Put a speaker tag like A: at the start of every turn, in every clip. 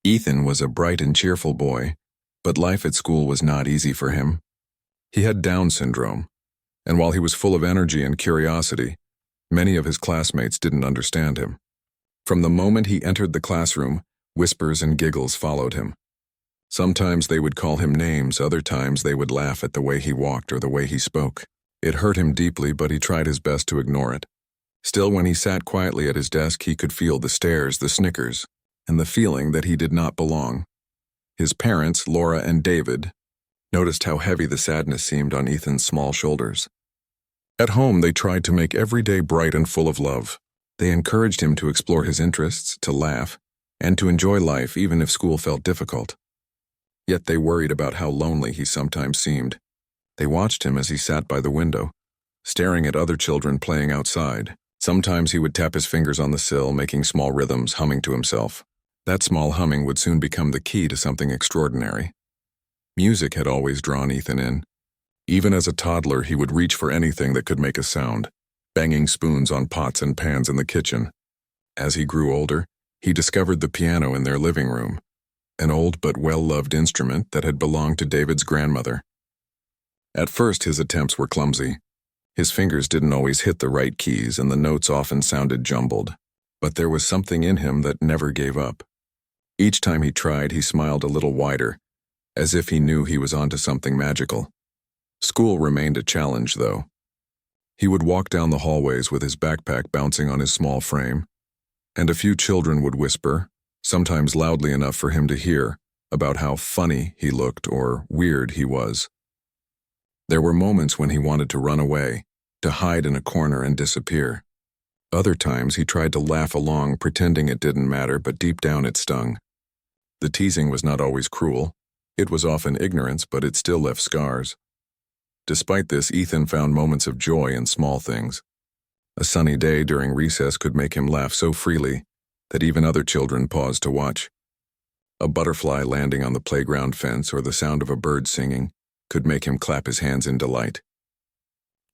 A: Ethan was a bright and cheerful boy, but life at school was not easy for him. He had Down syndrome, and while he was full of energy and curiosity, many of his classmates didn't understand him. From the moment he entered the classroom, whispers and giggles followed him. Sometimes they would call him names, other times they would laugh at the way he walked or the way he spoke. It hurt him deeply, but he tried his best to ignore it. Still, when he sat quietly at his desk, he could feel the stares, the snickers, and the feeling that he did not belong. His parents, Laura and David, noticed how heavy the sadness seemed on Ethan's small shoulders. At home, they tried to make every day bright and full of love. They encouraged him to explore his interests, to laugh, and to enjoy life even if school felt difficult. Yet they worried about how lonely he sometimes seemed. They watched him as he sat by the window, staring at other children playing outside. Sometimes he would tap his fingers on the sill, making small rhythms, humming to himself. That small humming would soon become the key to something extraordinary. Music had always drawn Ethan in. Even as a toddler, he would reach for anything that could make a sound, banging spoons on pots and pans in the kitchen. As he grew older, he discovered the piano in their living room, an old but well-loved instrument that had belonged to David's grandmother. At first, his attempts were clumsy. His fingers didn't always hit the right keys, and the notes often sounded jumbled. But there was something in him that never gave up. Each time he tried, he smiled a little wider, as if he knew he was onto something magical. School remained a challenge, though. He would walk down the hallways with his backpack bouncing on his small frame, and a few children would whisper, sometimes loudly enough for him to hear, about how funny he looked or weird he was. There were moments when he wanted to run away, to hide in a corner and disappear. Other times he tried to laugh along, pretending it didn't matter, but deep down it stung. The teasing was not always cruel. It was often ignorance, but it still left scars. Despite this, Ethan found moments of joy in small things. A sunny day during recess could make him laugh so freely that even other children paused to watch. A butterfly landing on the playground fence or the sound of a bird singing could make him clap his hands in delight.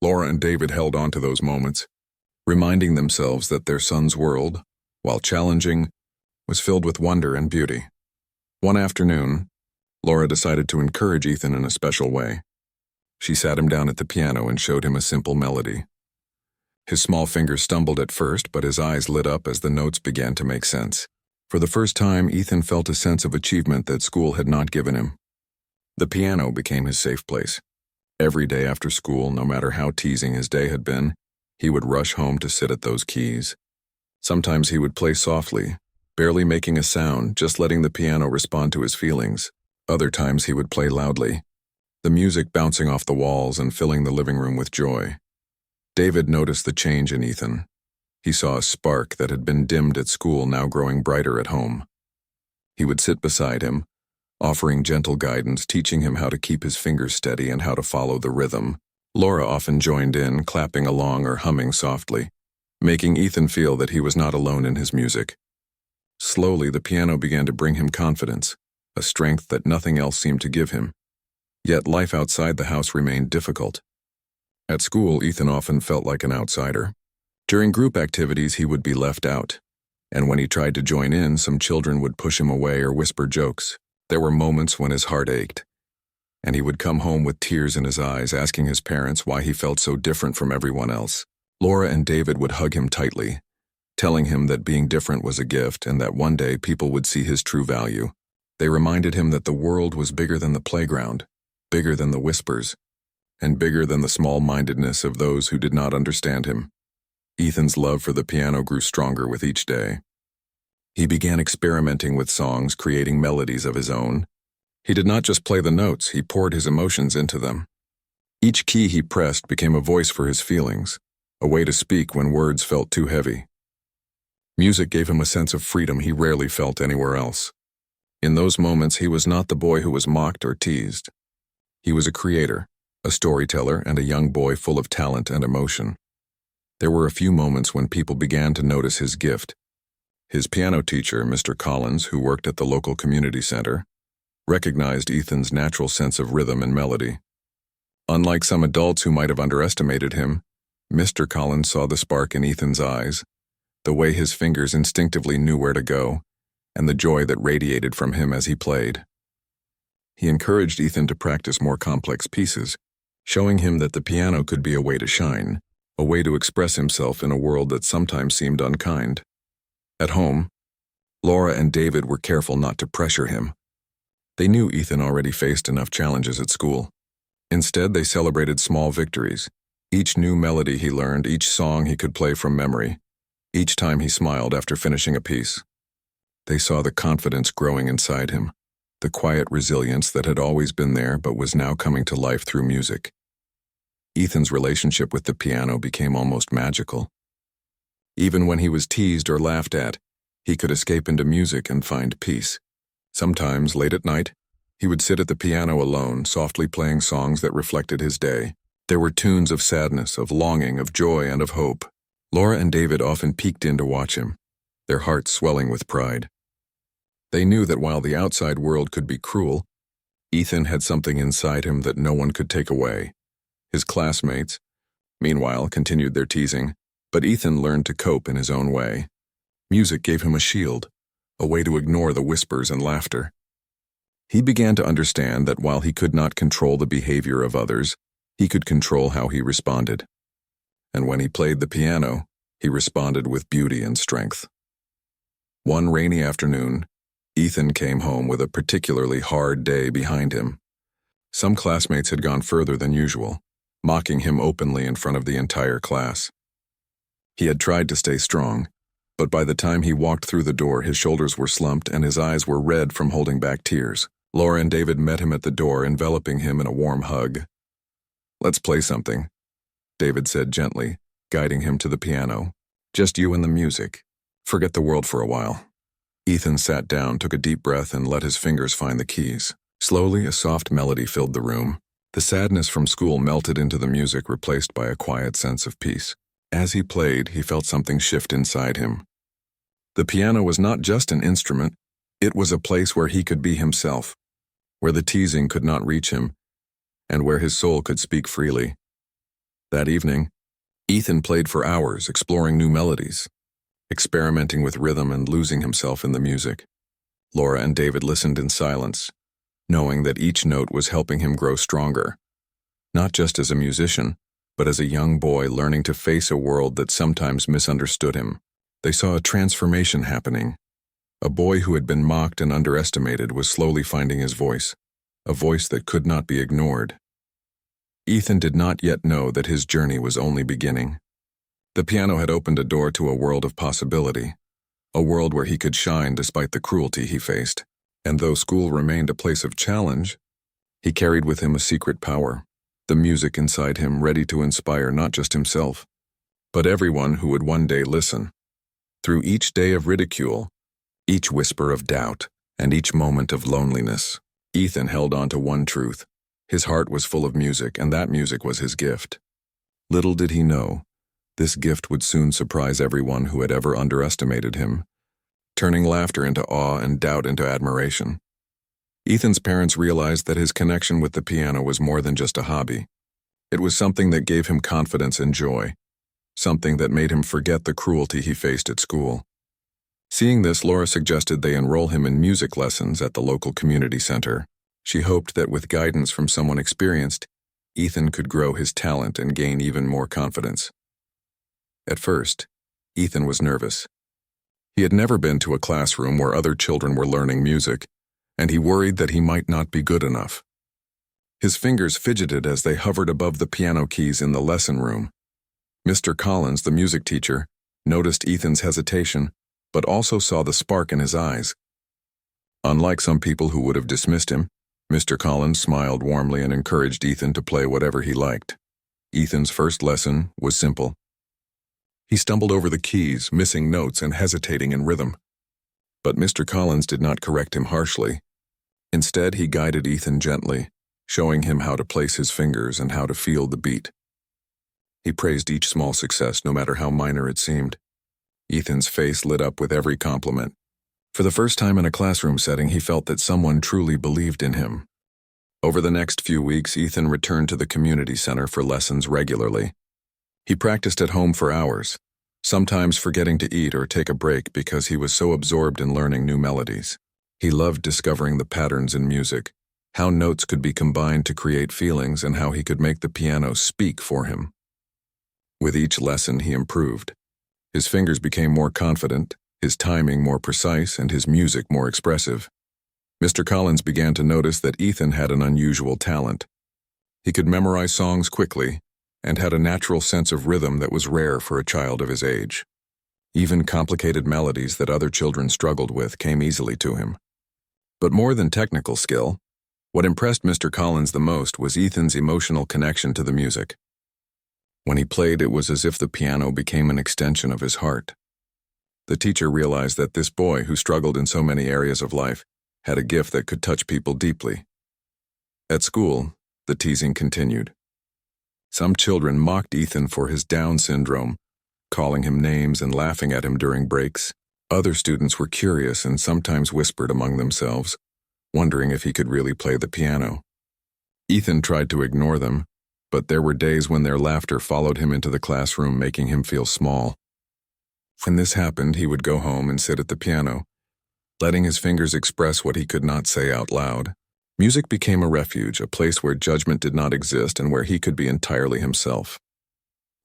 A: Laura and David held on to those moments, reminding themselves that their son's world, while challenging, was filled with wonder and beauty. One afternoon, Laura decided to encourage Ethan in a special way. She sat him down at the piano and showed him a simple melody. His small fingers stumbled at first, but his eyes lit up as the notes began to make sense. For the first time, Ethan felt a sense of achievement that school had not given him. The piano became his safe place. Every day after school, no matter how teasing his day had been, he would rush home to sit at those keys. Sometimes he would play softly, barely making a sound, just letting the piano respond to his feelings. Other times he would play loudly, the music bouncing off the walls and filling the living room with joy. David noticed the change in Ethan. He saw a spark that had been dimmed at school now growing brighter at home. He would sit beside him, offering gentle guidance, teaching him how to keep his fingers steady and how to follow the rhythm. Laura often joined in, clapping along or humming softly, making Ethan feel that he was not alone in his music. Slowly, the piano began to bring him confidence, a strength that nothing else seemed to give him. Yet life outside the house remained difficult. At school, Ethan often felt like an outsider. During group activities, he would be left out, and when he tried to join in, some children would push him away or whisper jokes. There were moments when his heart ached, and he would come home with tears in his eyes, asking his parents why he felt so different from everyone else. Laura and David would hug him tightly, telling him that being different was a gift and that one day people would see his true value. They reminded him that the world was bigger than the playground, bigger than the whispers, and bigger than the small-mindedness of those who did not understand him. Ethan's love for the piano grew stronger with each day. He began experimenting with songs, creating melodies of his own. He did not just play the notes, he poured his emotions into them. Each key he pressed became a voice for his feelings, a way to speak when words felt too heavy. Music gave him a sense of freedom he rarely felt anywhere else. In those moments, he was not the boy who was mocked or teased. He was a creator, a storyteller, and a young boy full of talent and emotion. There were a few moments when people began to notice his gift. His piano teacher, Mr. Collins, who worked at the local community center, recognized Ethan's natural sense of rhythm and melody. Unlike some adults who might have underestimated him, Mr. Collins saw the spark in Ethan's eyes, the way his fingers instinctively knew where to go, and the joy that radiated from him as he played. He encouraged Ethan to practice more complex pieces, showing him that the piano could be a way to shine, a way to express himself in a world that sometimes seemed unkind. At home, Laura and David were careful not to pressure him. They knew Ethan already faced enough challenges at school. Instead, they celebrated small victories. Each new melody he learned, each song he could play from memory, each time he smiled after finishing a piece. They saw the confidence growing inside him, the quiet resilience that had always been there but was now coming to life through music. Ethan's relationship with the piano became almost magical. Even when he was teased or laughed at, he could escape into music and find peace. Sometimes, late at night, he would sit at the piano alone, softly playing songs that reflected his day. There were tunes of sadness, of longing, of joy, and of hope. Laura and David often peeked in to watch him, their hearts swelling with pride. They knew that while the outside world could be cruel, Ethan had something inside him that no one could take away. His classmates, meanwhile, continued their teasing, but Ethan learned to cope in his own way. Music gave him a shield, a way to ignore the whispers and laughter. He began to understand that while he could not control the behavior of others, he could control how he responded. And when he played the piano, he responded with beauty and strength. One rainy afternoon, Ethan came home with a particularly hard day behind him. Some classmates had gone further than usual, mocking him openly in front of the entire class. He had tried to stay strong, but by the time he walked through the door, his shoulders were slumped and his eyes were red from holding back tears. Laura and David met him at the door, enveloping him in a warm hug. "Let's play something," David said gently, guiding him to the piano. "Just you and the music. Forget the world for a while." Ethan sat down, took a deep breath, and let his fingers find the keys. Slowly, a soft melody filled the room. The sadness from school melted into the music, replaced by a quiet sense of peace. As he played, he felt something shift inside him. The piano was not just an instrument, it was a place where he could be himself, where the teasing could not reach him, and where his soul could speak freely. That evening, Ethan played for hours, exploring new melodies, experimenting with rhythm and losing himself in the music. Laura and David listened in silence, knowing that each note was helping him grow stronger, not just as a musician, but as a young boy learning to face a world that sometimes misunderstood him. They saw a transformation happening. A boy who had been mocked and underestimated was slowly finding his voice, a voice that could not be ignored. Ethan did not yet know that his journey was only beginning. The piano had opened a door to a world of possibility, a world where he could shine despite the cruelty he faced. And though school remained a place of challenge, he carried with him a secret power, the music inside him ready to inspire not just himself, but everyone who would one day listen. Through each day of ridicule, each whisper of doubt, and each moment of loneliness, Ethan held on to one truth. His heart was full of music, and that music was his gift. Little did he know, this gift would soon surprise everyone who had ever underestimated him, turning laughter into awe and doubt into admiration. Ethan's parents realized that his connection with the piano was more than just a hobby. It was something that gave him confidence and joy, something that made him forget the cruelty he faced at school. Seeing this, Laura suggested they enroll him in music lessons at the local community center. She hoped that with guidance from someone experienced, Ethan could grow his talent and gain even more confidence. At first, Ethan was nervous. He had never been to a classroom where other children were learning music, and he worried that he might not be good enough. His fingers fidgeted as they hovered above the piano keys in the lesson room. Mr. Collins, the music teacher, noticed Ethan's hesitation, but also saw the spark in his eyes. Unlike some people who would have dismissed him, Mr. Collins smiled warmly and encouraged Ethan to play whatever he liked. Ethan's first lesson was simple. He stumbled over the keys, missing notes and hesitating in rhythm. But Mr. Collins did not correct him harshly. Instead, he guided Ethan gently, showing him how to place his fingers and how to feel the beat. He praised each small success, no matter how minor it seemed. Ethan's face lit up with every compliment. For the first time in a classroom setting, he felt that someone truly believed in him. Over the next few weeks, Ethan returned to the community center for lessons regularly. He practiced at home for hours, sometimes forgetting to eat or take a break because he was so absorbed in learning new melodies. He loved discovering the patterns in music, how notes could be combined to create feelings, and how he could make the piano speak for him. With each lesson, he improved. His fingers became more confident, his timing more precise, and his music more expressive. Mr. Collins began to notice that Ethan had an unusual talent. He could memorize songs quickly and had a natural sense of rhythm that was rare for a child of his age. Even complicated melodies that other children struggled with came easily to him. But more than technical skill, what impressed Mr. Collins the most was Ethan's emotional connection to the music. When he played, it was as if the piano became an extension of his heart. The teacher realized that this boy, who struggled in so many areas of life, had a gift that could touch people deeply. At school, the teasing continued. Some children mocked Ethan for his Down syndrome, calling him names and laughing at him during breaks. Other students were curious and sometimes whispered among themselves, wondering if he could really play the piano. Ethan tried to ignore them, but there were days when their laughter followed him into the classroom, making him feel small. When this happened, he would go home and sit at the piano, letting his fingers express what he could not say out loud. Music became a refuge, a place where judgment did not exist and where he could be entirely himself.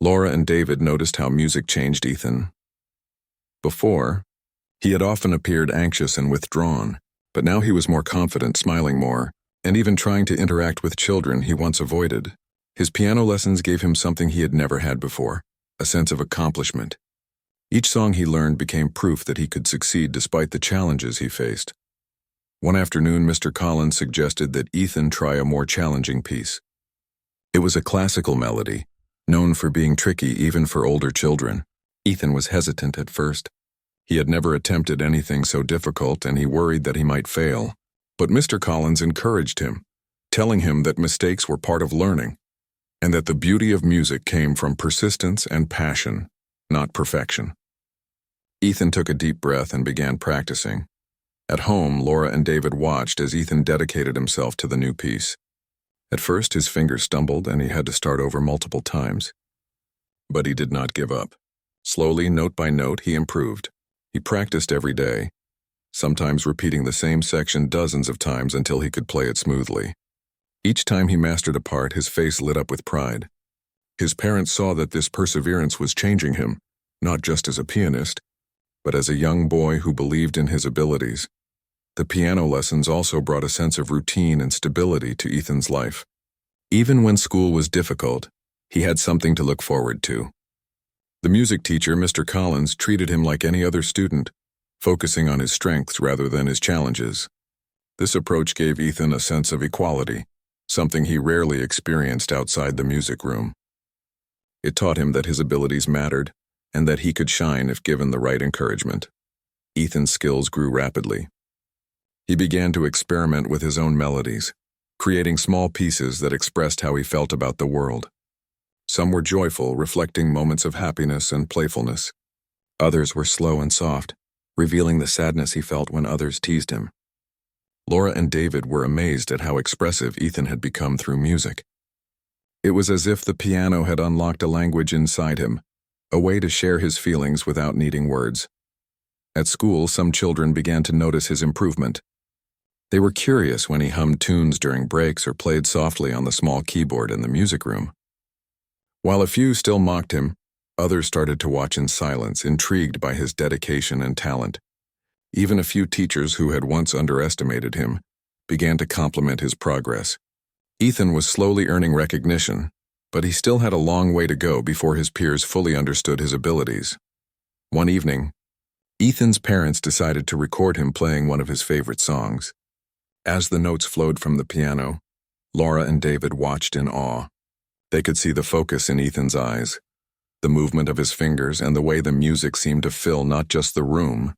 A: Laura and David noticed how music changed Ethan. Before, he had often appeared anxious and withdrawn, but now he was more confident, smiling more, and even trying to interact with children he once avoided. His piano lessons gave him something he had never had before, a sense of accomplishment. Each song he learned became proof that he could succeed despite the challenges he faced. One afternoon, Mr. Collins suggested that Ethan try a more challenging piece. It was a classical melody, known for being tricky even for older children. Ethan was hesitant at first. He had never attempted anything so difficult, and he worried that he might fail. But Mr. Collins encouraged him, telling him that mistakes were part of learning, and that the beauty of music came from persistence and passion, not perfection. Ethan took a deep breath and began practicing. At home, Laura and David watched as Ethan dedicated himself to the new piece. At first, his fingers stumbled and he had to start over multiple times. But he did not give up. Slowly, note by note, he improved. He practiced every day, sometimes repeating the same section dozens of times until he could play it smoothly. Each time he mastered a part, his face lit up with pride. His parents saw that this perseverance was changing him, not just as a pianist, but as a young boy who believed in his abilities. The piano lessons also brought a sense of routine and stability to Ethan's life. Even when school was difficult, he had something to look forward to. The music teacher, Mr. Collins, treated him like any other student, focusing on his strengths rather than his challenges. This approach gave Ethan a sense of equality, something he rarely experienced outside the music room. It taught him that his abilities mattered, and that he could shine if given the right encouragement. Ethan's skills grew rapidly. He began to experiment with his own melodies, creating small pieces that expressed how he felt about the world. Some were joyful, reflecting moments of happiness and playfulness. Others were slow and soft, revealing the sadness he felt when others teased him. Laura and David were amazed at how expressive Ethan had become through music. It was as if the piano had unlocked a language inside him, a way to share his feelings without needing words. At school, some children began to notice his improvement. They were curious when he hummed tunes during breaks or played softly on the small keyboard in the music room. While a few still mocked him, others started to watch in silence, intrigued by his dedication and talent. Even a few teachers who had once underestimated him began to compliment his progress. Ethan was slowly earning recognition, but he still had a long way to go before his peers fully understood his abilities. One evening, Ethan's parents decided to record him playing one of his favorite songs. As the notes flowed from the piano, Laura and David watched in awe. They could see the focus in Ethan's eyes, the movement of his fingers, and the way the music seemed to fill not just the room,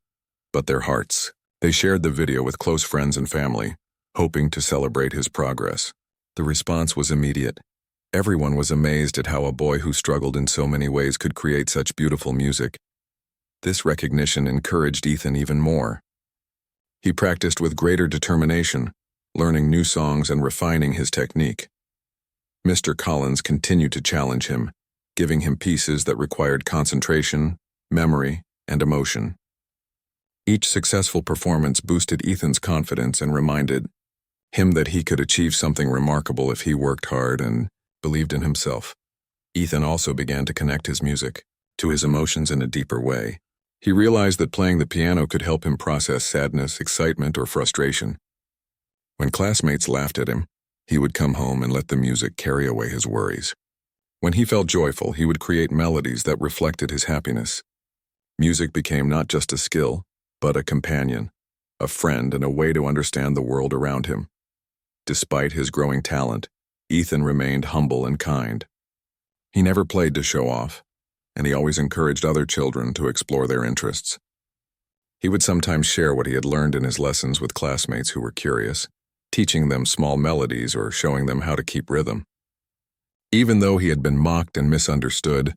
A: but their hearts. They shared the video with close friends and family, hoping to celebrate his progress. The response was immediate. Everyone was amazed at how a boy who struggled in so many ways could create such beautiful music. This recognition encouraged Ethan even more. He practiced with greater determination, learning new songs and refining his technique. Mr. Collins continued to challenge him, giving him pieces that required concentration, memory, and emotion. Each successful performance boosted Ethan's confidence and reminded him that he could achieve something remarkable if he worked hard and believed in himself. Ethan also began to connect his music to his emotions in a deeper way. He realized that playing the piano could help him process sadness, excitement, or frustration. When classmates laughed at him, he would come home and let the music carry away his worries. When he felt joyful, he would create melodies that reflected his happiness. Music became not just a skill, but a companion, a friend, and a way to understand the world around him. Despite his growing talent, Ethan remained humble and kind. He never played to show off, and he always encouraged other children to explore their interests. He would sometimes share what he had learned in his lessons with classmates who were curious, teaching them small melodies or showing them how to keep rhythm. Even though he had been mocked and misunderstood,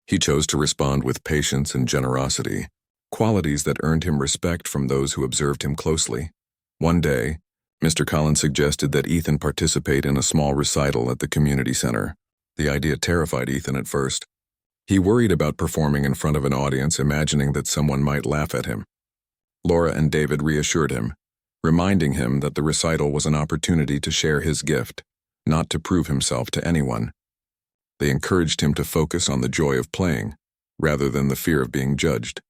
A: he chose to respond with patience and generosity, qualities that earned him respect from those who observed him closely. One day, Mr. Collins suggested that Ethan participate in a small recital at the community center. The idea terrified Ethan at first. He worried about performing in front of an audience, imagining that someone might laugh at him. Laura and David reassured him, reminding him that the recital was an opportunity to share his gift, not to prove himself to anyone. They encouraged him to focus on the joy of playing, rather than the fear of being judged.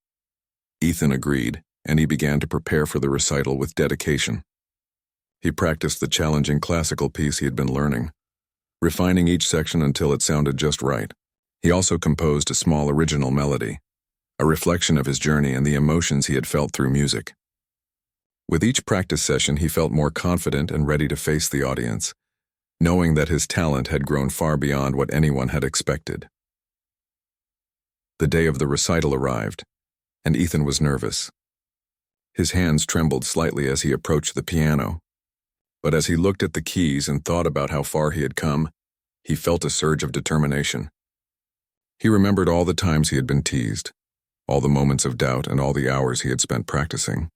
A: Ethan agreed, and he began to prepare for the recital with dedication. He practiced the challenging classical piece he had been learning, refining each section until it sounded just right. He also composed a small original melody, a reflection of his journey and the emotions he had felt through music. With each practice session, he felt more confident and ready to face the audience, knowing that his talent had grown far beyond what anyone had expected. The day of the recital arrived, and Ethan was nervous. His hands trembled slightly as he approached the piano, but as he looked at the keys and thought about how far he had come, he felt a surge of determination. He remembered all the times he had been teased, all the moments of doubt, and all the hours he had spent practicing.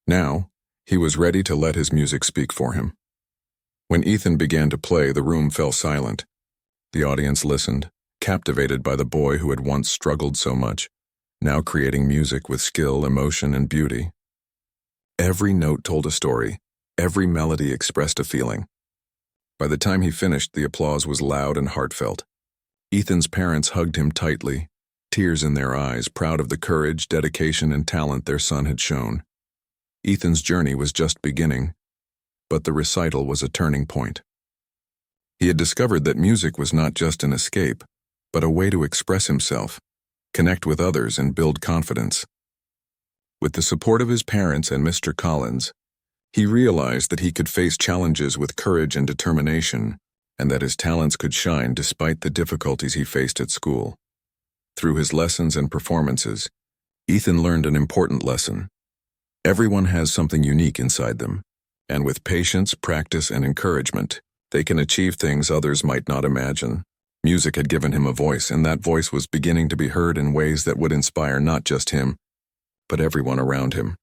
A: Now, he was ready to let his music speak for him. When Ethan began to play, the room fell silent. The audience listened, captivated by the boy who had once struggled so much, now creating music with skill, emotion, and beauty. Every note told a story, every melody expressed a feeling. By the time he finished, the applause was loud and heartfelt. Ethan's parents hugged him tightly, tears in their eyes, proud of the courage, dedication, and talent their son had shown. Ethan's journey was just beginning, but the recital was a turning point. He had discovered that music was not just an escape, but a way to express himself, connect with others, and build confidence. With the support of his parents and Mr. Collins, he realized that he could face challenges with courage and determination, and that his talents could shine despite the difficulties he faced at school. Through his lessons and performances, Ethan learned an important lesson. Everyone has something unique inside them, and with patience, practice, and encouragement, they can achieve things others might not imagine. Music had given him a voice, and that voice was beginning to be heard in ways that would inspire not just him, but everyone around him.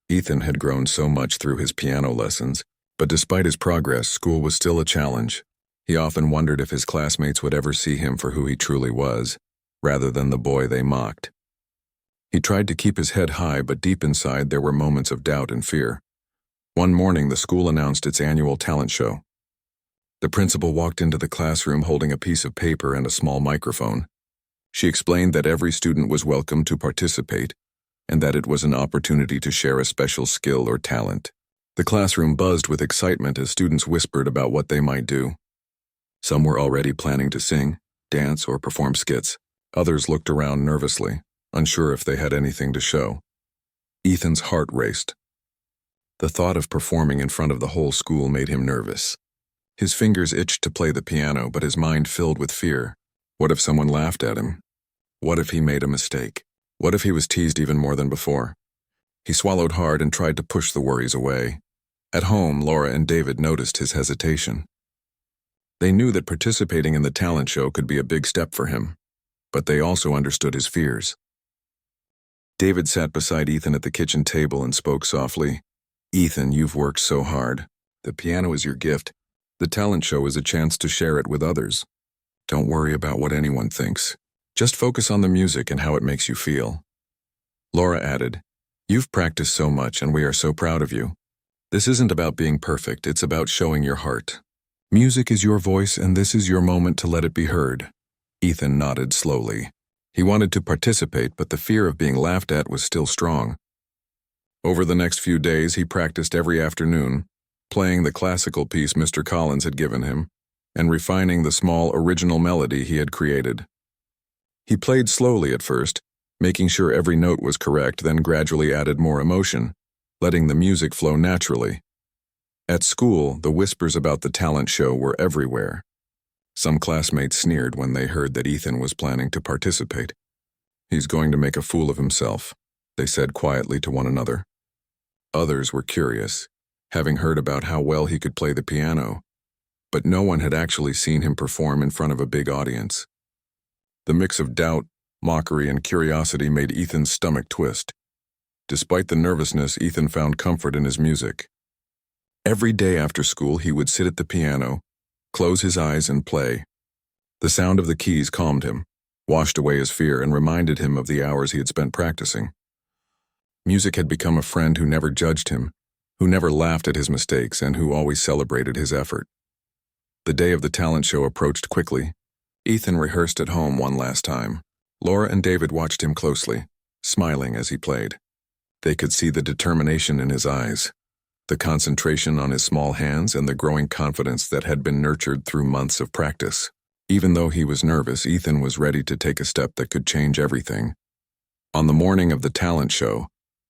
A: Ethan had grown so much through his piano lessons, but despite his progress, school was still a challenge. He often wondered if his classmates would ever see him for who he truly was, rather than the boy they mocked. He tried to keep his head high, but deep inside there were moments of doubt and fear. One morning, the school announced its annual talent show. The principal walked into the classroom holding a piece of paper and a small microphone. She explained that every student was welcome to participate, and that it was an opportunity to share a special skill or talent. The classroom buzzed with excitement as students whispered about what they might do. Some were already planning to sing, dance, or perform skits. Others looked around nervously, unsure if they had anything to show. Ethan's heart raced. The thought of performing in front of the whole school made him nervous. His fingers itched to play the piano, but his mind filled with fear. What if someone laughed at him? What if he made a mistake? What if he was teased even more than before? He swallowed hard and tried to push the worries away. At home, Laura and David noticed his hesitation. They knew that participating in the talent show could be a big step for him, but they also understood his fears. David sat beside Ethan at the kitchen table and spoke softly. "Ethan, you've worked so hard. The piano is your gift. The talent show is a chance to share it with others. Don't worry about what anyone thinks. Just focus on the music and how it makes you feel." Laura added, "You've practiced so much and we are so proud of you. This isn't about being perfect, it's about showing your heart. Music is your voice and this is your moment to let it be heard." Ethan nodded slowly. He wanted to participate, but the fear of being laughed at was still strong. Over the next few days, he practiced every afternoon, playing the classical piece Mr. Collins had given him, and refining the small original melody he had created. He played slowly at first, making sure every note was correct, then gradually added more emotion, letting the music flow naturally. At school, the whispers about the talent show were everywhere. Some classmates sneered when they heard that Ethan was planning to participate. "He's going to make a fool of himself," they said quietly to one another. Others were curious, having heard about how well he could play the piano, but no one had actually seen him perform in front of a big audience. The mix of doubt, mockery, and curiosity made Ethan's stomach twist. Despite the nervousness, Ethan found comfort in his music. Every day after school, he would sit at the piano, close his eyes, and play. The sound of the keys calmed him, washed away his fear, and reminded him of the hours he had spent practicing. Music had become a friend who never judged him, who never laughed at his mistakes, and who always celebrated his effort. The day of the talent show approached quickly. Ethan rehearsed at home one last time. Laura and David watched him closely, smiling as he played. They could see the determination in his eyes, the concentration on his small hands, and the growing confidence that had been nurtured through months of practice. Even though he was nervous, Ethan was ready to take a step that could change everything. On the morning of the talent show,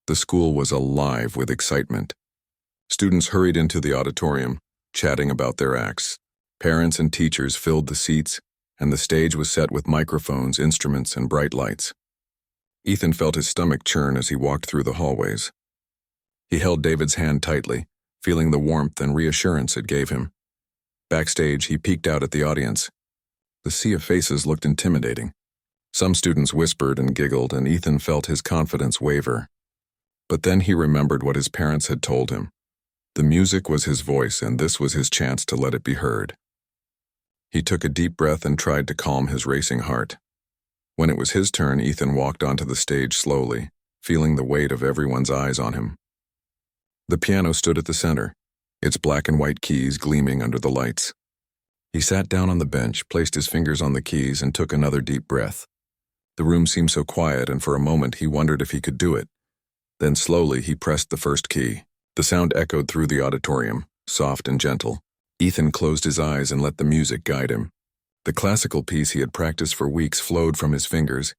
A: the school was alive with excitement. Students hurried into the auditorium, chatting about their acts. Parents and teachers filled the seats, and the stage was set with microphones, instruments, and bright lights. Ethan felt his stomach churn as he walked through the hallways. He held David's hand tightly, feeling the warmth and reassurance it gave him. Backstage, he peeked out at the audience. The sea of faces looked intimidating. Some students whispered and giggled, and Ethan felt his confidence waver. But then he remembered what his parents had told him. The music was his voice, and this was his chance to let it be heard. He took a deep breath and tried to calm his racing heart. When it was his turn, Ethan walked onto the stage slowly, feeling the weight of everyone's eyes on him. The piano stood at the center, its black and white keys gleaming under the lights. He sat down on the bench, placed his fingers on the keys, and took another deep breath. The room seemed so quiet, and for a moment he wondered if he could do it. Then slowly he pressed the first key. The sound echoed through the auditorium, soft and gentle. Ethan closed his eyes and let the music guide him. The classical piece he had practiced for weeks flowed from his fingers,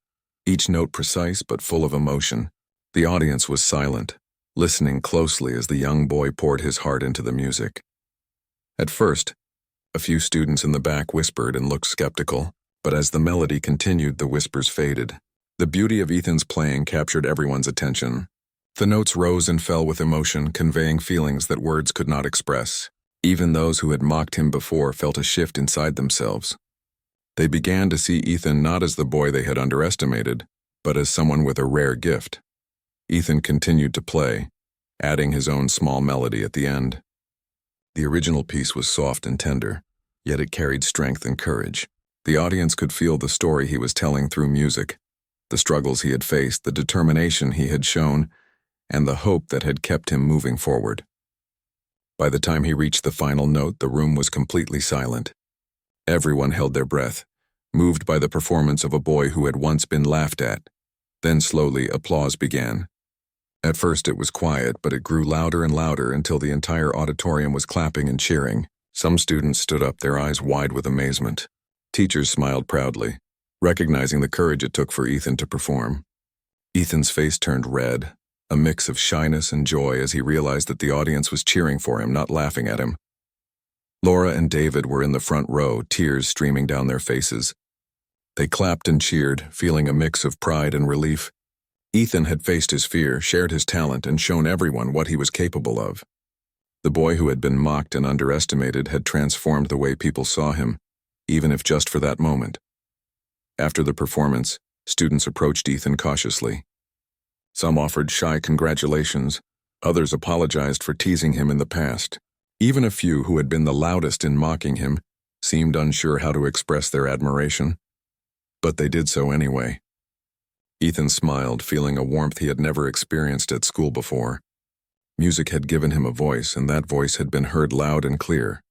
A: each note precise but full of emotion. The audience was silent, listening closely as the young boy poured his heart into the music. At first, a few students in the back whispered and looked skeptical, but as the melody continued, the whispers faded. The beauty of Ethan's playing captured everyone's attention. The notes rose and fell with emotion, conveying feelings that words could not express. Even those who had mocked him before felt a shift inside themselves. They began to see Ethan not as the boy they had underestimated, but as someone with a rare gift. Ethan continued to play, adding his own small melody at the end. The original piece was soft and tender, yet it carried strength and courage. The audience could feel the story he was telling through music, the struggles he had faced, the determination he had shown, and the hope that had kept him moving forward. By the time he reached the final note, the room was completely silent. Everyone held their breath, moved by the performance of a boy who had once been laughed at. Then slowly, applause began. At first it was quiet, but it grew louder and louder until the entire auditorium was clapping and cheering. Some students stood up, their eyes wide with amazement. Teachers smiled proudly, recognizing the courage it took for Ethan to perform. Ethan's face turned red, a mix of shyness and joy as he realized that the audience was cheering for him, not laughing at him. Laura and David were in the front row, tears streaming down their faces. They clapped and cheered, feeling a mix of pride and relief. Ethan had faced his fear, shared his talent, and shown everyone what he was capable of. The boy who had been mocked and underestimated had transformed the way people saw him, even if just for that moment. After the performance, students approached Ethan cautiously. Some offered shy congratulations, others apologized for teasing him in the past. Even a few who had been the loudest in mocking him seemed unsure how to express their admiration. but they did so anyway. Ethan smiled, feeling a warmth he had never experienced at school before. Music had given him a voice, and that voice had been heard loud and clear.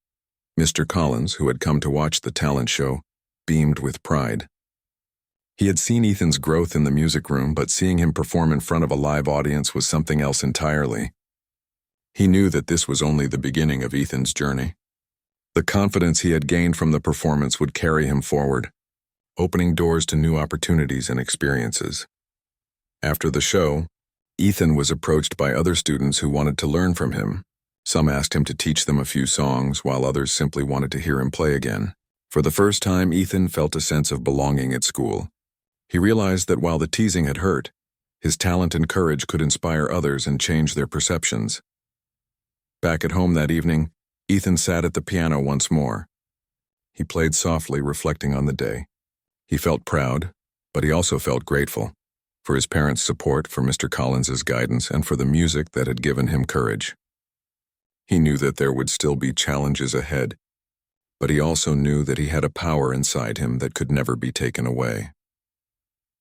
A: Mr. Collins, who had come to watch the talent show, beamed with pride. He had seen Ethan's growth in the music room, but seeing him perform in front of a live audience was something else entirely. He knew that this was only the beginning of Ethan's journey. The confidence he had gained from the performance would carry him forward, opening doors to new opportunities and experiences. After the show, Ethan was approached by other students who wanted to learn from him. Some asked him to teach them a few songs, while others simply wanted to hear him play again. For the first time, Ethan felt a sense of belonging at school. He realized that while the teasing had hurt, his talent and courage could inspire others and change their perceptions. Back at home that evening, Ethan sat at the piano once more. He played softly, reflecting on the day. He felt proud, but he also felt grateful for his parents' support, for Mr. Collins's guidance, and for the music that had given him courage. He knew that there would still be challenges ahead, but he also knew that he had a power inside him that could never be taken away.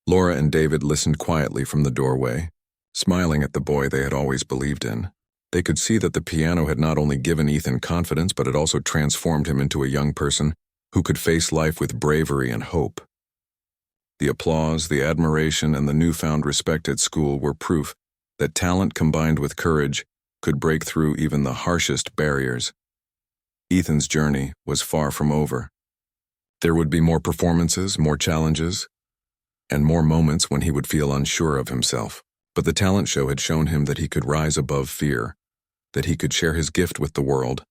A: Laura and David listened quietly from the doorway, smiling at the boy they had always believed in. They could see that the piano had not only given Ethan confidence, but it also transformed him into a young person who could face life with bravery and hope. The applause, the admiration, and the newfound respect at school were proof that talent combined with courage could break through even the harshest barriers. Ethan's journey was far from over. There would be more performances, more challenges, and more moments when he would feel unsure of himself. But the talent show had shown him that he could rise above fear, that he could share his gift with the world,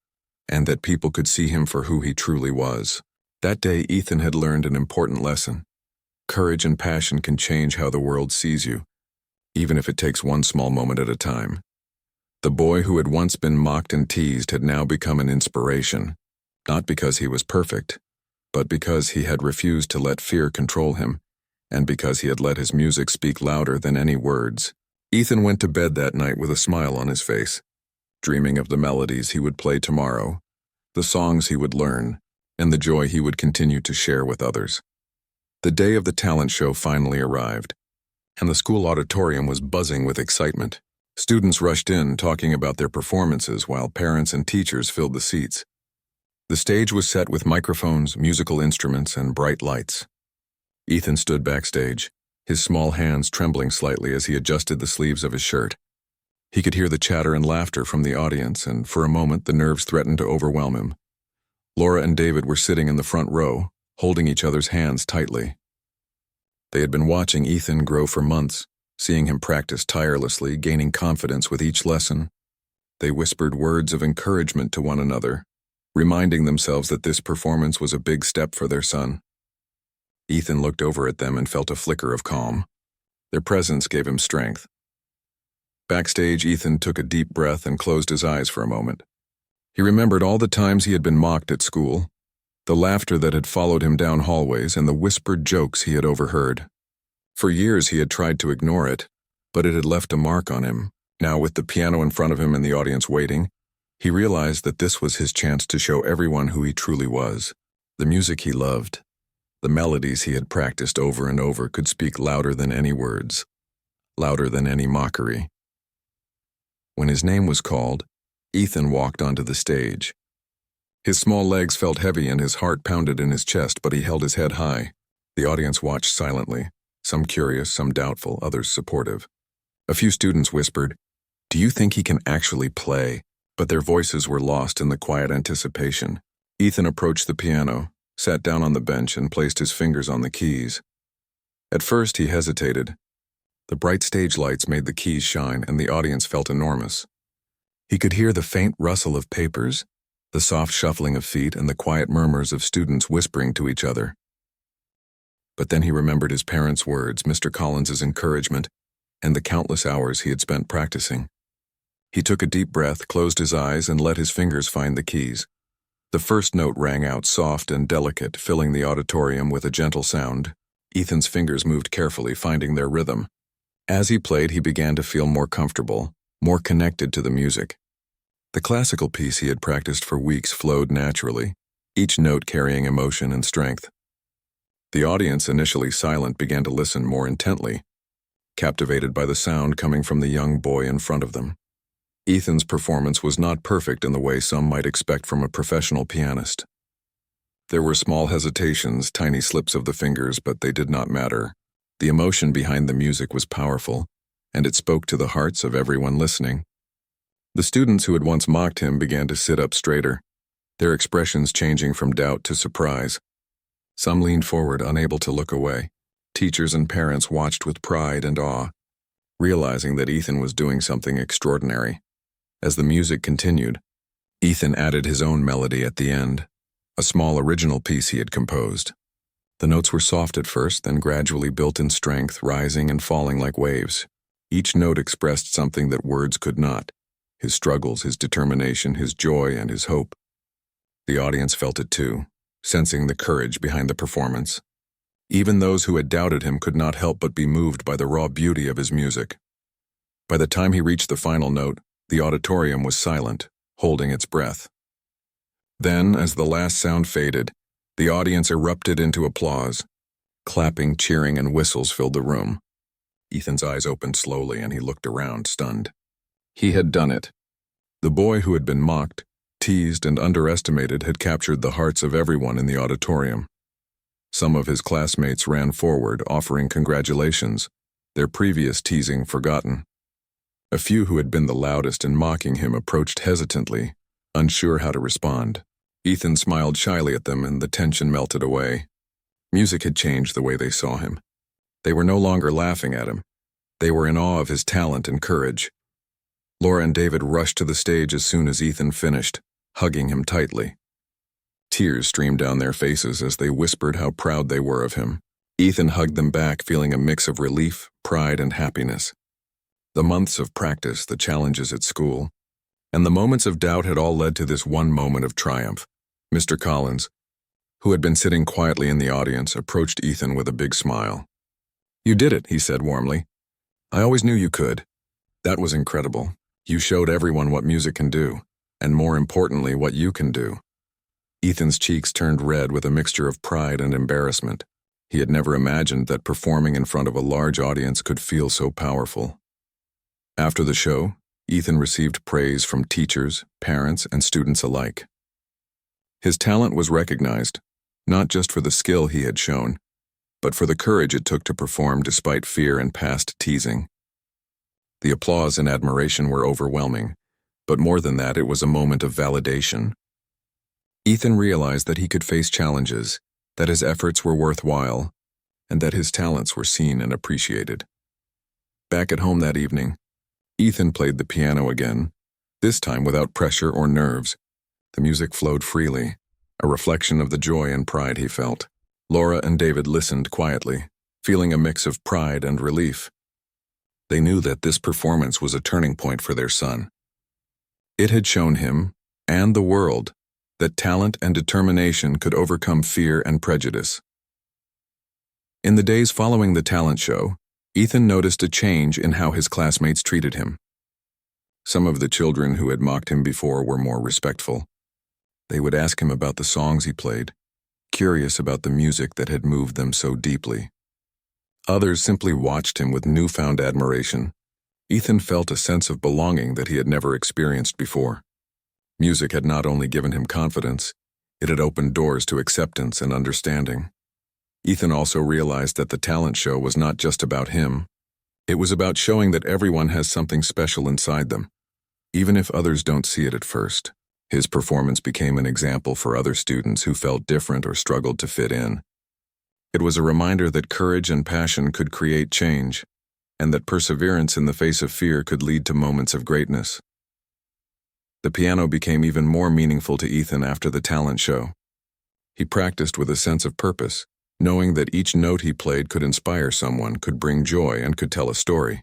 A: and that people could see him for who he truly was. That day, Ethan had learned an important lesson. Courage and passion can change how the world sees you, even if it takes one small moment at a time. The boy who had once been mocked and teased had now become an inspiration, not because he was perfect, but because he had refused to let fear control him, and because he had let his music speak louder than any words. Ethan went to bed that night with a smile on his face, dreaming of the melodies he would play tomorrow, the songs he would learn, and the joy he would continue to share with others. The day of the talent show finally arrived, and the school auditorium was buzzing with excitement. Students rushed in, talking about their performances, while parents and teachers filled the seats. The stage was set with microphones, musical instruments, and bright lights. Ethan stood backstage, his small hands trembling slightly as he adjusted the sleeves of his shirt. He could hear the chatter and laughter from the audience, and for a moment the nerves threatened to overwhelm him. Laura and David were sitting in the front row, holding each other's hands tightly. They had been watching Ethan grow for months, seeing him practice tirelessly, gaining confidence with each lesson. They whispered words of encouragement to one another, reminding themselves that this performance was a big step for their son. Ethan looked over at them and felt a flicker of calm. Their presence gave him strength. Backstage, Ethan took a deep breath and closed his eyes for a moment. He remembered all the times he had been mocked at school, the laughter that had followed him down hallways, and the whispered jokes he had overheard. For years he had tried to ignore it, but it had left a mark on him. Now, with the piano in front of him and the audience waiting, he realized that this was his chance to show everyone who he truly was. The music he loved, the melodies he had practiced over and over, could speak louder than any words, louder than any mockery. When his name was called, Ethan walked onto the stage. His small legs felt heavy and his heart pounded in his chest, but he held his head high. The audience watched silently, some curious, some doubtful, others supportive. A few students whispered, "Do you think he can actually play?" But their voices were lost in the quiet anticipation. Ethan approached the piano, sat down on the bench, and placed his fingers on the keys. At first he hesitated. The bright stage lights made the keys shine, and the audience felt enormous. He could hear the faint rustle of papers, the soft shuffling of feet, and the quiet murmurs of students whispering to each other. But then he remembered his parents' words, Mr. Collins's encouragement, and the countless hours he had spent practicing. He took a deep breath, closed his eyes, and let his fingers find the keys. The first note rang out soft and delicate, filling the auditorium with a gentle sound. Ethan's fingers moved carefully, finding their rhythm. As he played, he began to feel more comfortable, more connected to the music. The classical piece he had practiced for weeks flowed naturally, each note carrying emotion and strength. The audience, initially silent, began to listen more intently, captivated by the sound coming from the young boy in front of them. Ethan's performance was not perfect in the way some might expect from a professional pianist. There were small hesitations, tiny slips of the fingers, but they did not matter. The emotion behind the music was powerful, and it spoke to the hearts of everyone listening. The students who had once mocked him began to sit up straighter, their expressions changing from doubt to surprise. Some leaned forward, unable to look away. Teachers and parents watched with pride and awe, realizing that Ethan was doing something extraordinary. As the music continued, Ethan added his own melody at the end, a small original piece he had composed. The notes were soft at first, then gradually built in strength, rising and falling like waves. Each note expressed something that words could not: his struggles, his determination, his joy, and his hope. The audience felt it too, sensing the courage behind the performance. Even those who had doubted him could not help but be moved by the raw beauty of his music. By the time he reached the final note, the auditorium was silent, holding its breath. Then, as the last sound faded, the audience erupted into applause. Clapping, cheering, and whistles filled the room. Ethan's eyes opened slowly and he looked around, stunned. He had done it. The boy who had been mocked, teased, and underestimated had captured the hearts of everyone in the auditorium. Some of his classmates ran forward, offering congratulations, their previous teasing forgotten. A few who had been the loudest in mocking him approached hesitantly, unsure how to respond. Ethan smiled shyly at them and the tension melted away. Music had changed the way they saw him. They were no longer laughing at him. They were in awe of his talent and courage. Laura and David rushed to the stage as soon as Ethan finished, hugging him tightly. Tears streamed down their faces as they whispered how proud they were of him. Ethan hugged them back, feeling a mix of relief, pride, and happiness. The months of practice, the challenges at school, and the moments of doubt had all led to this one moment of triumph. Mr. Collins, who had been sitting quietly in the audience, approached Ethan with a big smile. "You did it," he said warmly. "I always knew you could. That was incredible. You showed everyone what music can do, and more importantly, what you can do." Ethan's cheeks turned red with a mixture of pride and embarrassment. He had never imagined that performing in front of a large audience could feel so powerful. After the show, Ethan received praise from teachers, parents, and students alike. His talent was recognized, not just for the skill he had shown, but for the courage it took to perform despite fear and past teasing. The applause and admiration were overwhelming, but more than that, it was a moment of validation. Ethan realized that he could face challenges, that his efforts were worthwhile, and that his talents were seen and appreciated. Back at home that evening, Ethan played the piano again, this time without pressure or nerves. The music flowed freely, a reflection of the joy and pride he felt. Laura and David listened quietly, feeling a mix of pride and relief. They knew that this performance was a turning point for their son. It had shown him, and the world, that talent and determination could overcome fear and prejudice. In the days following the talent show, Ethan noticed a change in how his classmates treated him. Some of the children who had mocked him before were more respectful. They would ask him about the songs he played, curious about the music that had moved them so deeply. Others simply watched him with newfound admiration. Ethan felt a sense of belonging that he had never experienced before. Music had not only given him confidence, it had opened doors to acceptance and understanding. Ethan also realized that the talent show was not just about him. It was about showing that everyone has something special inside them, even if others don't see it at first. His performance became an example for other students who felt different or struggled to fit in. It was a reminder that courage and passion could create change, and that perseverance in the face of fear could lead to moments of greatness. The piano became even more meaningful to Ethan after the talent show. He practiced with a sense of purpose, knowing that each note he played could inspire someone, could bring joy, and could tell a story.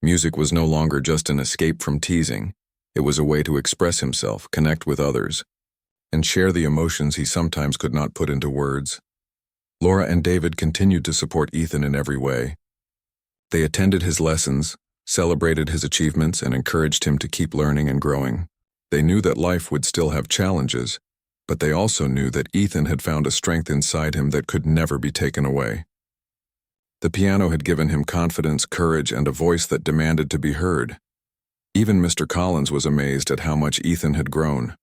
A: Music was no longer just an escape from teasing. It was a way to express himself, connect with others, and share the emotions he sometimes could not put into words. Laura and David continued to support Ethan in every way. They attended his lessons, celebrated his achievements, and encouraged him to keep learning and growing. They knew that life would still have challenges, but they also knew that Ethan had found a strength inside him that could never be taken away. The piano had given him confidence, courage, and a voice that demanded to be heard. Even Mr. Collins was amazed at how much Ethan had grown.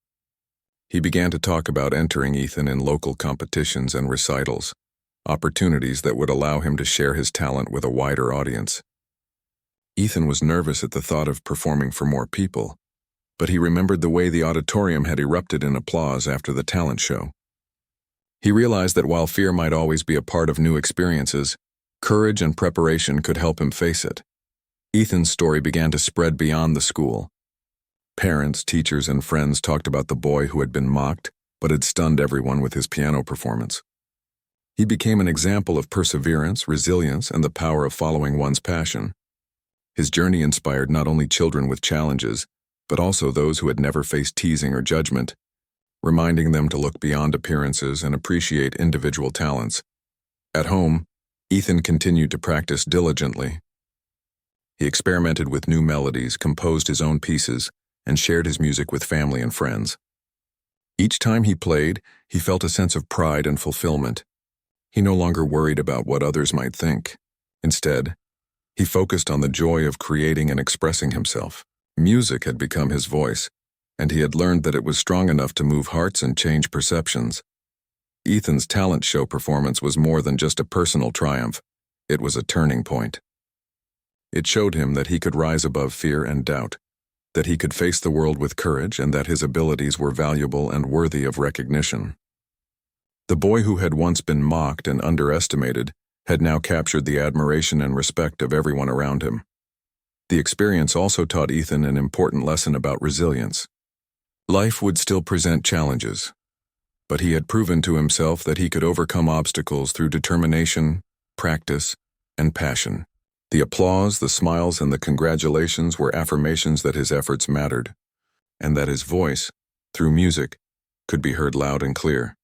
A: He began to talk about entering Ethan in local competitions and recitals, opportunities that would allow him to share his talent with a wider audience. Ethan was nervous at the thought of performing for more people, but he remembered the way the auditorium had erupted in applause after the talent show. He realized that while fear might always be a part of new experiences, courage and preparation could help him face it. Ethan's story began to spread beyond the school. Parents, teachers, and friends talked about the boy who had been mocked but had stunned everyone with his piano performance. He became an example of perseverance, resilience, and the power of following one's passion. His journey inspired not only children with challenges, but also those who had never faced teasing or judgment, reminding them to look beyond appearances and appreciate individual talents. At home, Ethan continued to practice diligently. He experimented with new melodies, composed his own pieces, and shared his music with family and friends. Each time he played, he felt a sense of pride and fulfillment. He no longer worried about what others might think. Instead, he focused on the joy of creating and expressing himself. Music had become his voice, and he had learned that it was strong enough to move hearts and change perceptions. Ethan's talent show performance was more than just a personal triumph. It was a turning point. It showed him that he could rise above fear and doubt, that he could face the world with courage, and that his abilities were valuable and worthy of recognition. The boy who had once been mocked and underestimated had now captured the admiration and respect of everyone around him. The experience also taught Ethan an important lesson about resilience. Life would still present challenges, but he had proven to himself that he could overcome obstacles through determination, practice, and passion. The applause, the smiles, and the congratulations were affirmations that his efforts mattered, and that his voice, through music, could be heard loud and clear.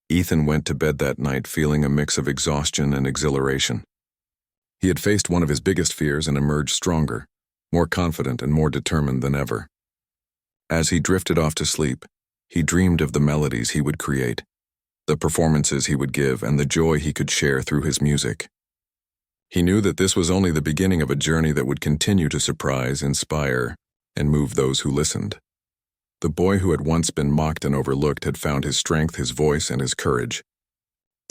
A: Ethan went to bed that night feeling a mix of exhaustion and exhilaration. He had faced one of his biggest fears and emerged stronger, more confident and more determined than ever. As he drifted off to sleep, he dreamed of the melodies he would create, the performances he would give, and the joy he could share through his music. He knew that this was only the beginning of a journey that would continue to surprise, inspire, and move those who listened. The boy who had once been mocked and overlooked had found his strength, his voice, and his courage.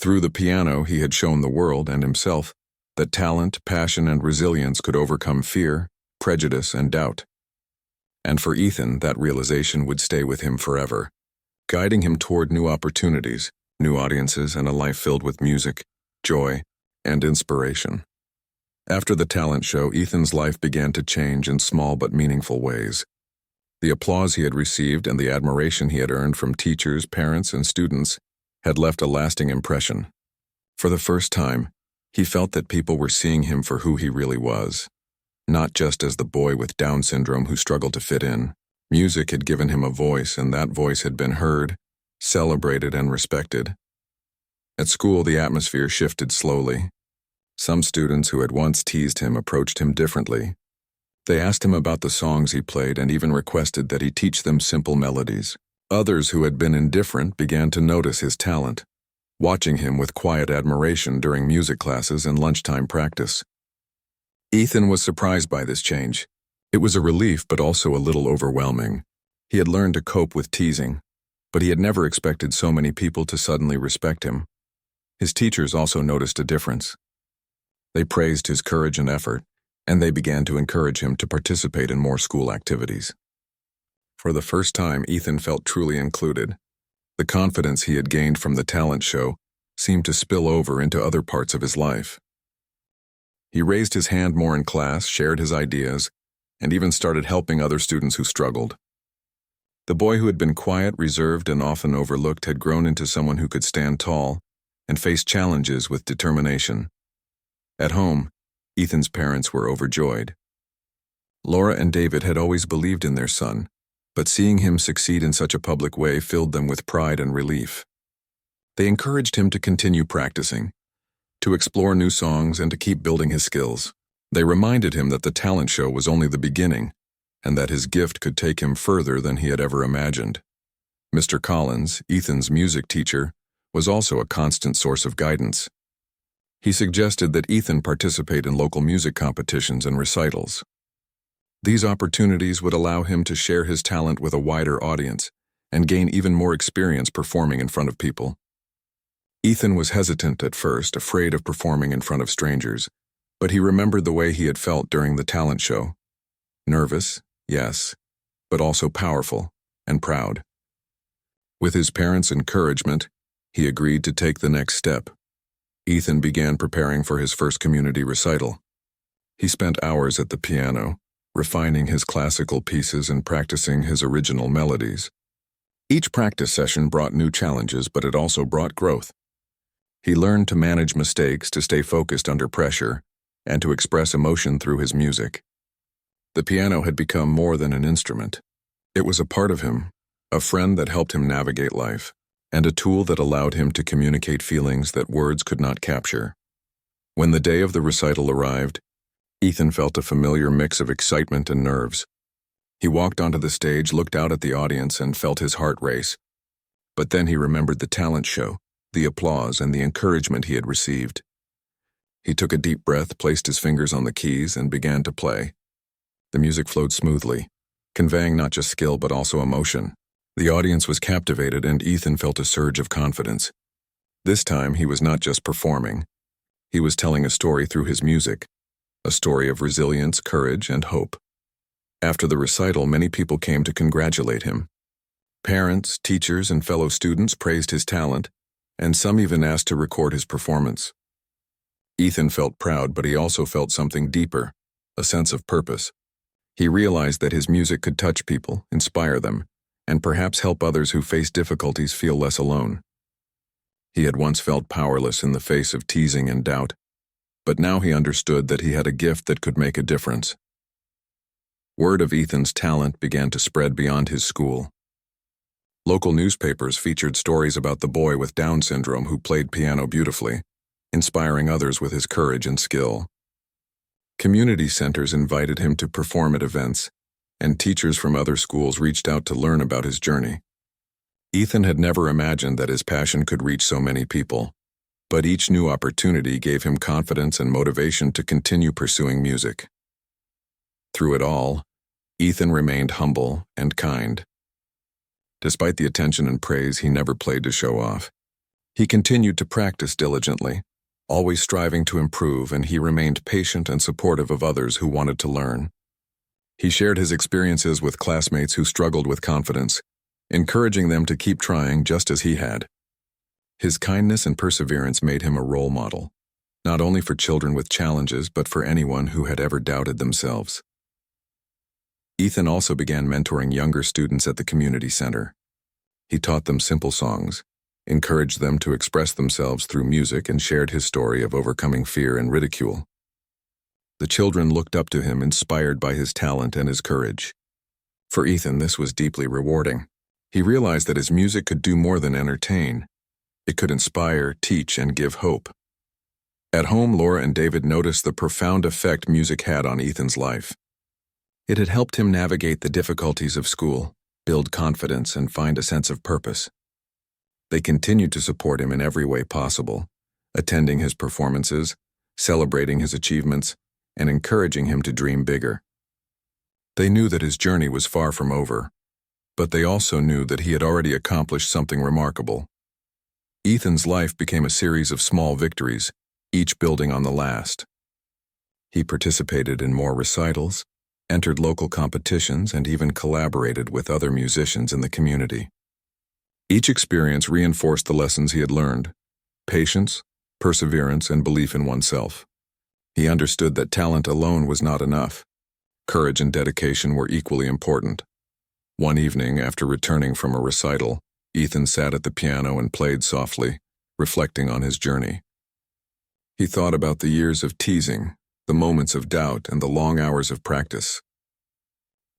A: Through the piano, he had shown the world and himself that talent, passion, and resilience could overcome fear, prejudice, and doubt. And for Ethan, that realization would stay with him forever, guiding him toward new opportunities, new audiences, and a life filled with music, joy, and inspiration. After the talent show, Ethan's life began to change in small but meaningful ways. The applause he had received and the admiration he had earned from teachers, parents, and students had left a lasting impression. For the first time, he felt that people were seeing him for who he really was, not just as the boy with Down syndrome who struggled to fit in. Music had given him a voice, and that voice had been heard, celebrated, and respected. At school, the atmosphere shifted slowly. Some students who had once teased him approached him differently. They asked him about the songs he played and even requested that he teach them simple melodies. Others who had been indifferent began to notice his talent, watching him with quiet admiration during music classes and lunchtime practice. Ethan was surprised by this change. It was a relief, but also a little overwhelming. He had learned to cope with teasing, but he had never expected so many people to suddenly respect him. His teachers also noticed a difference. They praised his courage and effort, and they began to encourage him to participate in more school activities. For the first time, Ethan felt truly included. The confidence he had gained from the talent show seemed to spill over into other parts of his life. He raised his hand more in class, shared his ideas, and even started helping other students who struggled. The boy who had been quiet, reserved, and often overlooked had grown into someone who could stand tall and face challenges with determination. At home, Ethan's parents were overjoyed. Laura and David had always believed in their son, but seeing him succeed in such a public way filled them with pride and relief. They encouraged him to continue practicing, to explore new songs, and to keep building his skills. They reminded him that the talent show was only the beginning, and that his gift could take him further than he had ever imagined. Mr. Collins, Ethan's music teacher, was also a constant source of guidance. He suggested that Ethan participate in local music competitions and recitals. These opportunities would allow him to share his talent with a wider audience and gain even more experience performing in front of people. Ethan was hesitant at first, afraid of performing in front of strangers, but he remembered the way he had felt during the talent show. Nervous, yes, but also powerful and proud. With his parents' encouragement, he agreed to take the next step. Ethan began preparing for his first community recital. He spent hours at the piano, refining his classical pieces and practicing his original melodies. Each practice session brought new challenges, but it also brought growth. He learned to manage mistakes, to stay focused under pressure, and to express emotion through his music. The piano had become more than an instrument. It was a part of him, a friend that helped him navigate life, and a tool that allowed him to communicate feelings that words could not capture. When the day of the recital arrived, Ethan felt a familiar mix of excitement and nerves. He walked onto the stage, looked out at the audience, and felt his heart race. But then he remembered the talent show, the applause, and the encouragement he had received. He took a deep breath, placed his fingers on the keys, and began to play. The music flowed smoothly, conveying not just skill but also emotion. The audience was captivated, and Ethan felt a surge of confidence. This time, he was not just performing. He was telling a story through his music, a story of resilience, courage, and hope. After the recital, many people came to congratulate him. Parents, teachers, and fellow students praised his talent, and some even asked to record his performance. Ethan felt proud, but he also felt something deeper, a sense of purpose. He realized that his music could touch people, inspire them, and perhaps help others who face difficulties feel less alone. He had once felt powerless in the face of teasing and doubt, but now he understood that he had a gift that could make a difference. Word of Ethan's talent began to spread beyond his school. Local newspapers featured stories about the boy with Down syndrome who played piano beautifully, inspiring others with his courage and skill. Community centers invited him to perform at events, and teachers from other schools reached out to learn about his journey. Ethan had never imagined that his passion could reach so many people, but each new opportunity gave him confidence and motivation to continue pursuing music. Through it all, Ethan remained humble and kind. Despite the attention and praise, he never played to show off. He continued to practice diligently, always striving to improve, and he remained patient and supportive of others who wanted to learn. He shared his experiences with classmates who struggled with confidence, encouraging them to keep trying just as he had. His kindness and perseverance made him a role model, not only for children with challenges but for anyone who had ever doubted themselves. Ethan also began mentoring younger students at the community center. He taught them simple songs, encouraged them to express themselves through music, and shared his story of overcoming fear and ridicule. The children looked up to him, inspired by his talent and his courage. For Ethan, this was deeply rewarding. He realized that his music could do more than entertain. It could inspire, teach, and give hope. At home, Laura and David noticed the profound effect music had on Ethan's life. It had helped him navigate the difficulties of school, build confidence, and find a sense of purpose. They continued to support him in every way possible, attending his performances, celebrating his achievements, and encouraging him to dream bigger. They knew that his journey was far from over, but they also knew that he had already accomplished something remarkable. Ethan's life became a series of small victories, each building on the last. He participated in more recitals, entered local competitions, and even collaborated with other musicians in the community. Each experience reinforced the lessons he had learned: patience, perseverance, and belief in oneself. He understood that talent alone was not enough. Courage and dedication were equally important. One evening, after returning from a recital, Ethan sat at the piano and played softly, reflecting on his journey. He thought about the years of teasing, the moments of doubt, and the long hours of practice.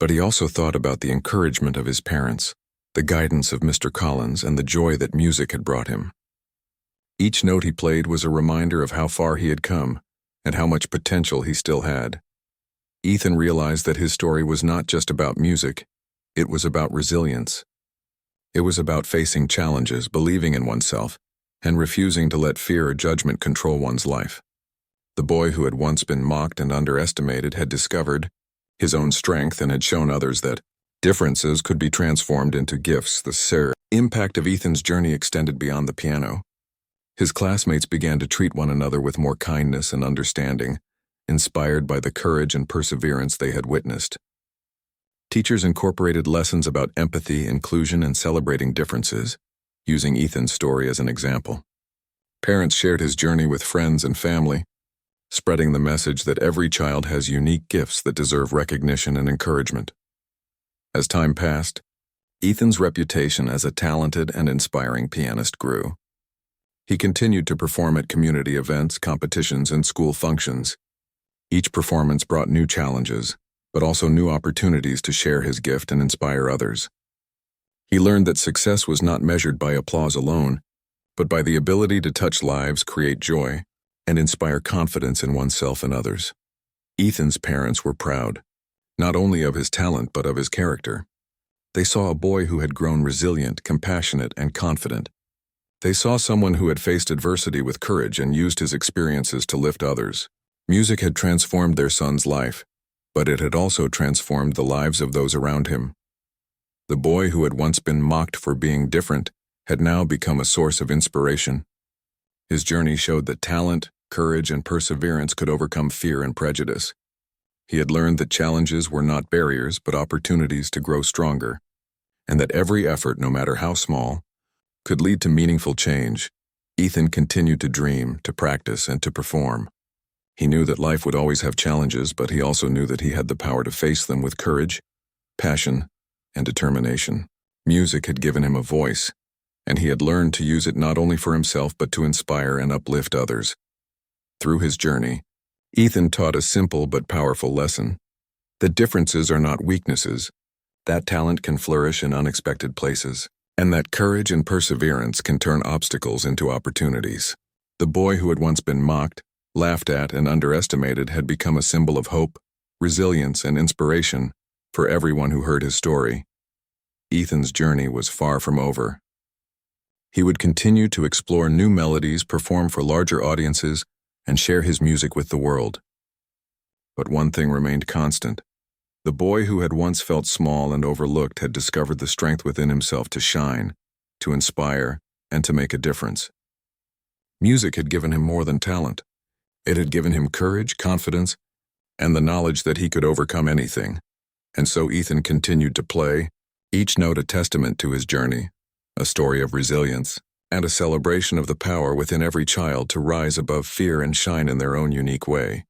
A: But he also thought about the encouragement of his parents, the guidance of Mr. Collins, and the joy that music had brought him. Each note he played was a reminder of how far he had come and how much potential he still had. Ethan realized that his story was not just about music, it was about resilience. It was about facing challenges, believing in oneself, and refusing to let fear or judgment control one's life. The boy who had once been mocked and underestimated had discovered his own strength and had shown others that differences could be transformed into gifts. The impact of Ethan's journey extended beyond the piano. His classmates began to treat one another with more kindness and understanding, inspired by the courage and perseverance they had witnessed. Teachers incorporated lessons about empathy, inclusion, and celebrating differences, using Ethan's story as an example. Parents shared his journey with friends and family, spreading the message that every child has unique gifts that deserve recognition and encouragement. As time passed, Ethan's reputation as a talented and inspiring pianist grew. He continued to perform at community events, competitions, and school functions. Each performance brought new challenges, but also new opportunities to share his gift and inspire others. He learned that success was not measured by applause alone, but by the ability to touch lives, create joy, and inspire confidence in oneself and others. Ethan's parents were proud, not only of his talent but of his character. They saw a boy who had grown resilient, compassionate, and confident. They saw someone who had faced adversity with courage and used his experiences to lift others. Music had transformed their son's life, but it had also transformed the lives of those around him. The boy who had once been mocked for being different had now become a source of inspiration. His journey showed that talent, courage, and perseverance could overcome fear and prejudice. He had learned that challenges were not barriers but opportunities to grow stronger, and that every effort, no matter how small, could lead to meaningful change. Ethan continued to dream, to practice, and to perform. He knew that life would always have challenges, but he also knew that he had the power to face them with courage, passion, and determination. Music had given him a voice, and he had learned to use it not only for himself but to inspire and uplift others. Through his journey, Ethan taught a simple but powerful lesson: that differences are not weaknesses, that talent can flourish in unexpected places, and that courage and perseverance can turn obstacles into opportunities. The boy who had once been mocked, laughed at, and underestimated had become a symbol of hope, resilience, and inspiration for everyone who heard his story. Ethan's journey was far from over. He would continue to explore new melodies, perform for larger audiences, and share his music with the world. But one thing remained constant. The boy who had once felt small and overlooked had discovered the strength within himself to shine, to inspire, and to make a difference. Music had given him more than talent. It had given him courage, confidence, and the knowledge that he could overcome anything. And so Ethan continued to play, each note a testament to his journey, a story of resilience, and a celebration of the power within every child to rise above fear and shine in their own unique way.